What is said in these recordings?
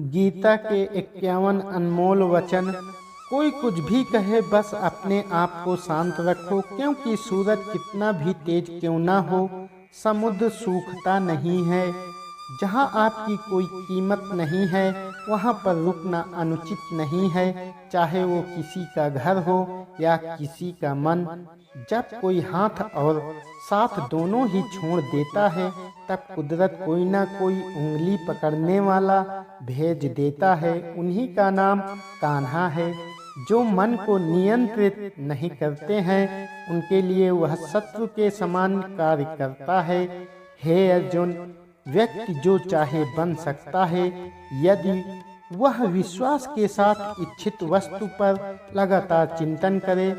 गीता के 51 अनमोल वचन। कोई कुछ भी कहे, बस अपने आप को शांत रखो, क्योंकि सूरज कितना भी तेज क्यों ना हो, समुद्र सूखता नहीं है। जहाँ आपकी कोई कीमत नहीं है, वहाँ पर रुकना अनुचित नहीं है, चाहे वो किसी का घर हो या किसी का मन। जब कोई हाथ और साथ दोनों ही छोड़ देता है, तब कुदरत कोई ना कोई उंगली पकड़ने वाला भेज देता है। उन्हीं का नाम कान्हा है। जो मन को नियंत्रित नहीं करते हैं, उनके लिए वह शत्रु के समान कार्य करता है। हे अर्जुन, व्यक्ति जो चाहे बन सकता है, यदि वह विश्वास के साथ इच्छित वस्तु पर लगातार चिंतन करे।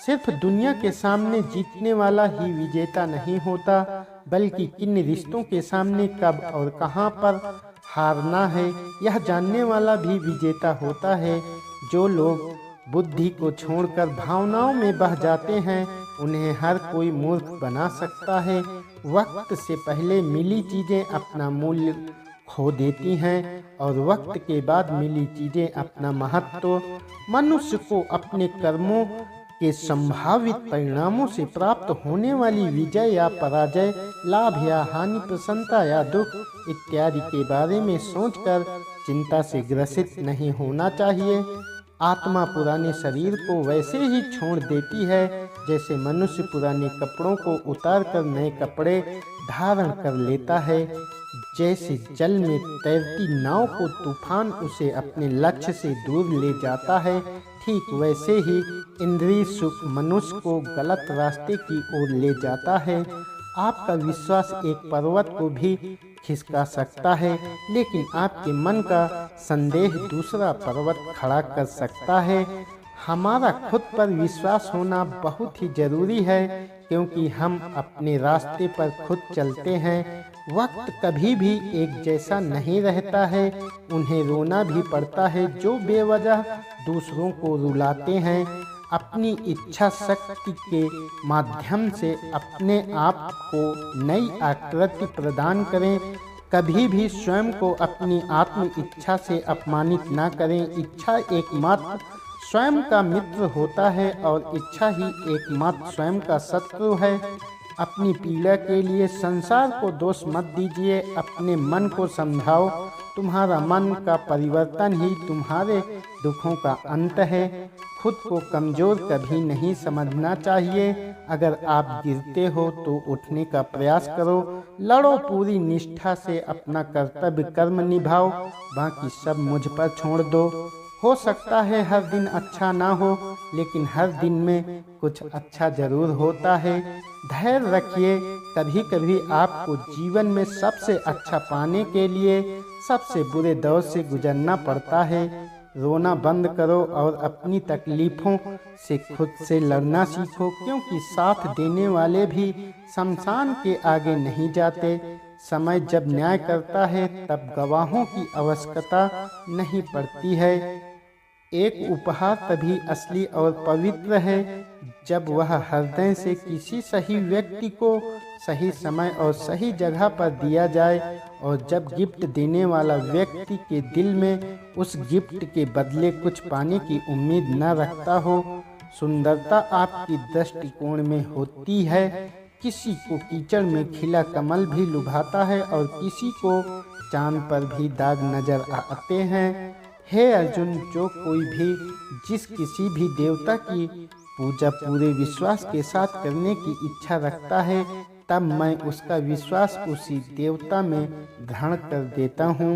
सिर्फ दुनिया के सामने जीतने वाला ही विजेता नहीं होता, बल्कि किन रिश्तों के सामने कब और कहां पर हारना है, यह जानने वाला भी विजेता होता है। जो लोग बुद्धि को छोड़कर भावनाओं में बह जाते हैं, उन्हें हर कोई मूर्ख बना सकता है। वक्त से पहले मिली चीजें अपना मूल्य खो देती हैं, और वक्त के बाद मिली चीजें अपना महत्व। मनुष्य को अपने कर्मों के संभावित परिणामों से प्राप्त होने वाली विजय या पराजय, लाभ या हानि, प्रसन्नता या दुख इत्यादि के बारे में सोचकर चिंता से ग्रसित नहीं होना चाहिए। आत्मा पुराने शरीर को वैसे ही छोड़ देती है, जैसे मनुष्य पुराने कपड़ों को उतारकर नए कपड़े धारण कर लेता है। जैसे जल में तैरती नाव को तूफान उसे अपने लक्ष्य से दूर ले जाता है, ठीक वैसे ही इंद्रिय सुख मनुष्य को गलत रास्ते की ओर ले जाता है। आपका विश्वास एक पर्वत को भी खिसका सकता है, लेकिन आपके मन का संदेह दूसरा पर्वत खड़ा कर सकता है। हमारा खुद पर विश्वास होना बहुत ही जरूरी है, क्योंकि हम अपने रास्ते पर खुद चलते हैं। वक्त कभी भी एक जैसा नहीं रहता है। उन्हें रोना भी पड़ता है जो बेवजह दूसरों को रुलाते हैं। अपनी इच्छा शक्ति के माध्यम से अपने आप को नई आकृति प्रदान करें। कभी भी स्वयं को अपनी आत्म इच्छा से अपमानित न करें। इच्छा एकमात्र स्वयं का मित्र होता है, और इच्छा ही एकमात्र स्वयं का शत्रु है। अपनी पीड़ा के लिए संसार को दोष मत दीजिए, अपने मन को समझाओ। तुम्हारा मन का परिवर्तन ही तुम्हारे दुखों का अंत है। खुद को कमजोर कभी नहीं समझना चाहिए। अगर आप गिरते हो तो उठने का प्रयास करो। लड़ो पूरी निष्ठा से, अपना कर्तव्य कर्म निभाओ, बाकी सब मुझ पर छोड़ दो। हो सकता है हर दिन अच्छा ना हो, लेकिन हर दिन में कुछ अच्छा जरूर होता है। धैर्य रखिए। कभी कभी आपको जीवन में सबसे अच्छा पाने के लिए सबसे बुरे दौर से गुजरना पड़ता है। रोना बंद करो और अपनी तकलीफों से खुद से लड़ना सीखो, क्योंकि साथ देने वाले भी शमशान के आगे नहीं जाते। समय जब न्याय करता है, तब गवाहों की आवश्यकता नहीं पड़ती है। एक उपहार तभी असली और पवित्र है जब वह हृदय से किसी सही व्यक्ति को सही समय और सही जगह पर दिया जाए, और जब गिफ्ट देने वाला व्यक्ति के दिल में उस गिफ्ट के बदले कुछ पाने की उम्मीद न रखता हो। सुंदरता आपकी दृष्टिकोण में होती है। किसी को कीचड़ में खिला कमल भी लुभाता है, और किसी को चांद पर भी दाग नजर आते हैं। हे अर्जुन, जो कोई भी जिस किसी भी देवता की पूजा पूरे विश्वास के साथ करने की इच्छा रखता है, तब मैं उसका विश्वास उसी देवता में ग्रहण कर देता हूँ।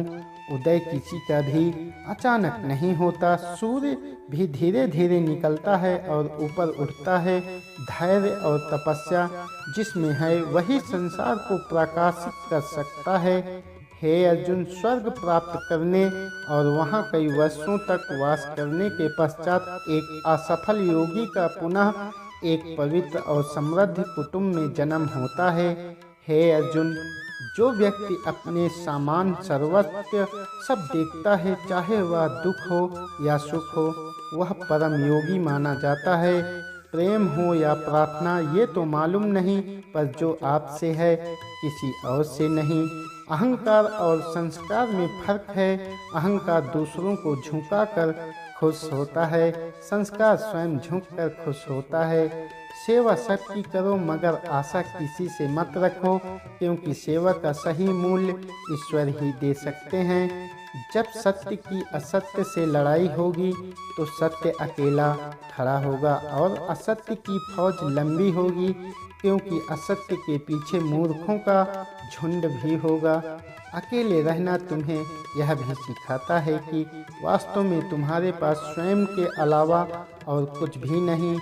उदय किसी का भी अचानक नहीं होता। सूर्य भी धीरे धीरे निकलता है और ऊपर उठता है। धैर्य और तपस्या जिसमें है, वही संसार को प्रकाशित कर सकता है। हे अर्जुन, स्वर्ग प्राप्त करने और वहाँ कई वर्षों तक वास करने के पश्चात एक असफल योगी का पुनः एक पवित्र और समृद्ध कुटुंब में जन्म होता है। हे अर्जुन, जो व्यक्ति अपने सामान सर्वस्व सब देखता है, चाहे वह दुख हो या सुख हो, वह परम योगी माना जाता है। प्रेम हो या प्रार्थना ये तो मालूम नहीं, पर जो आपसे है किसी और से नहीं। अहंकार और संस्कार में फर्क है। अहंकार दूसरों को झुकाकर खुश होता है, संस्कार स्वयं झुककर खुश होता है। सेवा सबकी करो मगर आशा किसी से मत रखो, क्योंकि सेवा का सही मूल्य ईश्वर ही दे सकते हैं। जब सत्य की असत्य से लड़ाई होगी तो सत्य अकेला खड़ा होगा और असत्य की फौज लंबी होगी, क्योंकि असत्य के पीछे मूर्खों का झुंड भी होगा। अकेले रहना तुम्हें यह भी सिखाता है कि वास्तव में तुम्हारे पास स्वयं के अलावा और कुछ भी नहीं।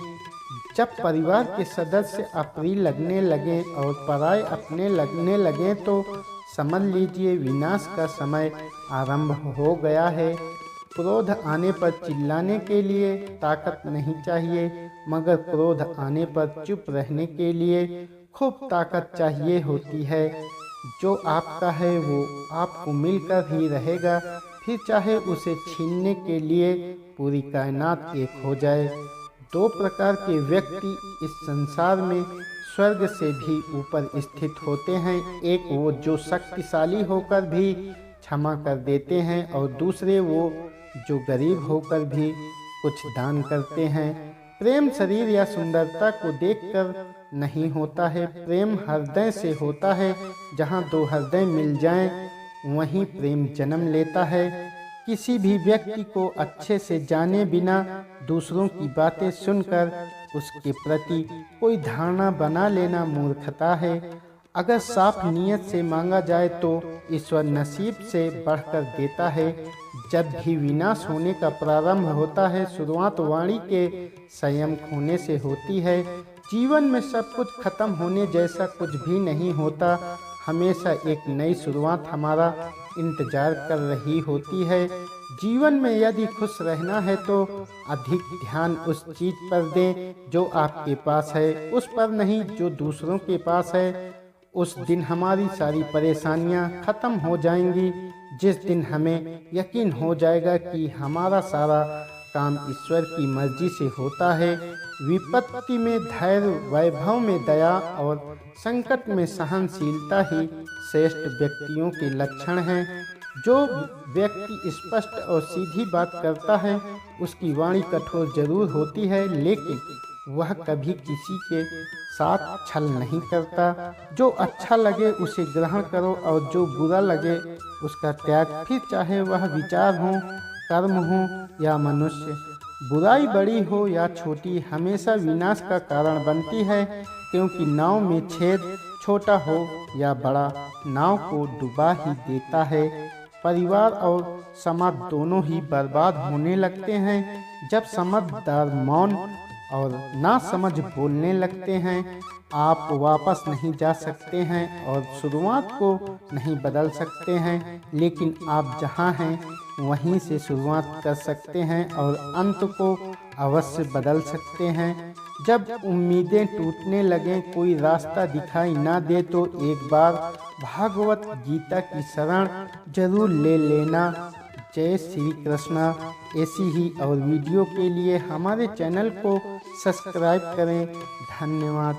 जब परिवार के सदस्य अप्रिय लगने लगें और पराये अपने लगने लगें तो समझ लीजिए विनाश का समय आरंभ हो गया है। क्रोध आने पर चिल्लाने के लिए ताकत नहीं चाहिए, मगर क्रोध आने पर चुप रहने के लिए खूब ताकत चाहिए होती है। जो आपका है वो आपको मिलकर ही रहेगा, फिर चाहे उसे छीनने के लिए पूरी कायनात एक हो जाए। दो प्रकार के व्यक्ति इस संसार में स्वर्ग से भी ऊपर स्थित होते हैं। एक वो जो शक्तिशाली होकर भी क्षमा कर देते हैं और दूसरे वो जो गरीब होकर भी कुछ दान करते हैं। प्रेम शरीर या सुंदरता को देखकर नहीं होता है, प्रेम हृदय से होता है। जहाँ दो हृदय मिल जाएं, वहीं प्रेम जन्म लेता है। किसी भी व्यक्ति को अच्छे से जाने बिना दूसरों की बातें सुनकर उसके प्रति कोई धारणा बना लेना मूर्खता है। अगर साफ नियत से मांगा जाए तो ईश्वर नसीब से बढ़कर देता है। जब भी विनाश होने का प्रारंभ होता है, शुरुआत वाणी के संयम खोने से होती है। जीवन में सब कुछ खत्म होने जैसा कुछ भी नहीं होता। हमेशा एक नई शुरुआत हमारा इंतजार कर रही होती है। जीवन में यदि खुश रहना है तो अधिक ध्यान उस चीज पर दें जो आपके पास है, उस पर नहीं जो दूसरों के पास है। उस दिन हमारी सारी परेशानियां खत्म हो जाएंगी, जिस दिन हमें यकीन हो जाएगा कि हमारा सारा काम ईश्वर की मर्जी से होता है। विपत्ति में धैर्य, वैभव में दया और संकट में सहनशीलता ही श्रेष्ठ व्यक्तियों के लक्षण हैं। जो व्यक्ति स्पष्ट और सीधी बात करता है उसकी वाणी कठोर जरूर होती है, लेकिन वह कभी किसी के साथ छल नहीं करता। जो अच्छा लगे उसे ग्रहण करो और जो बुरा लगे उसका त्याग, फिर चाहे वह विचार हो, कर्म हो या मनुष्य। बुराई बड़ी हो या छोटी हमेशा विनाश का कारण बनती है, क्योंकि नाव में छेद छोटा हो या बड़ा नाव को डुबा ही देता है। परिवार और समाज दोनों ही बर्बाद होने लगते हैं जब समझदार मौन और ना समझ बोलने लगते हैं। आप वापस नहीं जा सकते हैं और शुरुआत को नहीं बदल सकते हैं, लेकिन आप जहां हैं वहीं से शुरुआत कर सकते हैं और अंत को अवश्य बदल सकते हैं। जब उम्मीदें टूटने लगें, कोई रास्ता दिखाई ना दे तो एक बार भागवत गीता की शरण जरूर ले लेना। जय श्री कृष्णा। ऐसी ही और वीडियो के लिए हमारे चैनल को सब्सक्राइब करें। धन्यवाद।